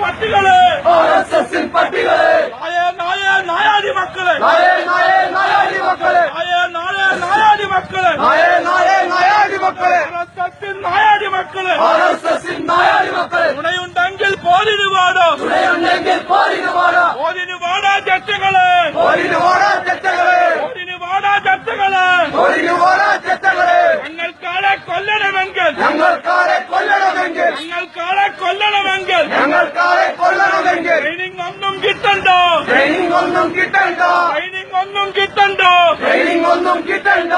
പട്ടികളെ നായാടി മക്കളെ തുണയുണ്ടെങ്കിൽ പോരിന് വാടാ ചർച്ചകളെ ഞങ്ങൾക്കാളെ കൊല്ലണമെങ്കിൽ ട്രെയിനിങ് ഒന്നും കിട്ടണ്ട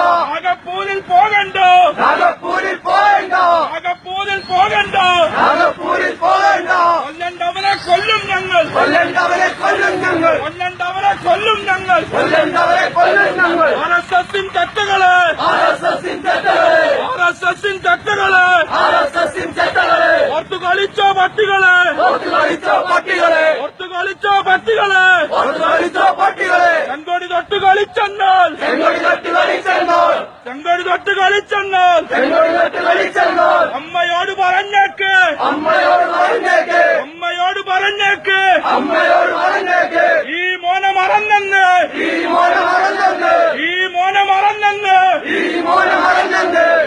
നാഗപ്പൂരിൽ പോകണ്ട കൊല്ലണ്ടവരെ കൊല്ലും ഞങ്ങൾ ആർഎസ്എസിൻ തെറ്റുകളെ ഓർത്തു കളിച്ചോ പട്ടികളെ ചെങ്കോടി തൊട്ട് കളിച്ചെന്നാൽ അമ്മയോട് പറഞ്ഞേക്ക് ഈ മോനെ മറന്നെന്ന്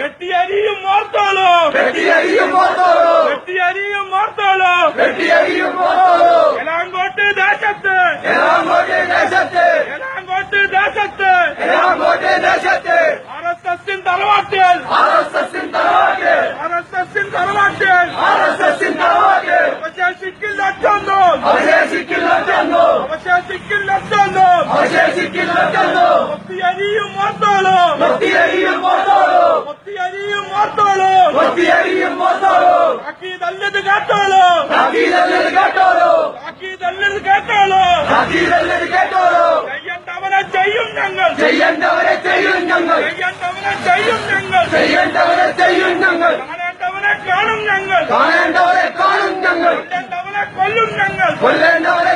വെട്ടിയരിയും ഓർത്തോളൂ എലാങ്കോട്ട് ദേശത്ത് ആർഎസ്എസിൻ തറവാട്ടിൽ അവശേഷിക്കില്ലെന്നോ ഒത്തിയരിയും ഓർത്തോളൂ താക്കീതല്ലത് കേട്ടോളൂ ചെയ്യണ്ടവരെ ചെയ്യും ഞങ്ങൾ കാണേണ്ടവരെ കാണും ഞങ്ങൾ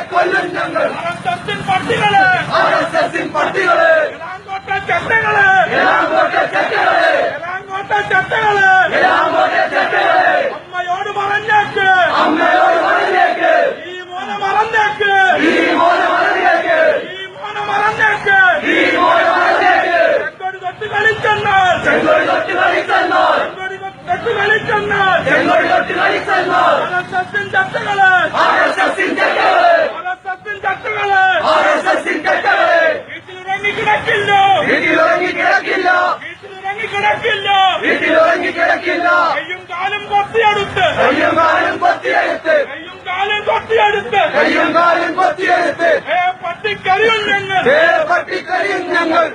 കൊല്ലും ഞങ്ങൾ ആർഎസ്എസിൻ പട്ടികളെ അമ്മയോട് പറഞ്ഞേക്ക് ഈ മോനെ മറന്നേക്ക് ചെങ്കോടി തൊട്ട് കളിച്ചെന്നാൽ ആർഎസ്എസിൻ ചട്ടകളെ വീട്ടിലുറങ്ങിക്കിടക്കില്ല കയ്യും കാലും കൊത്തിയെടുത്ത് പട്ടിക്കരിയും ഞങ്ങൾ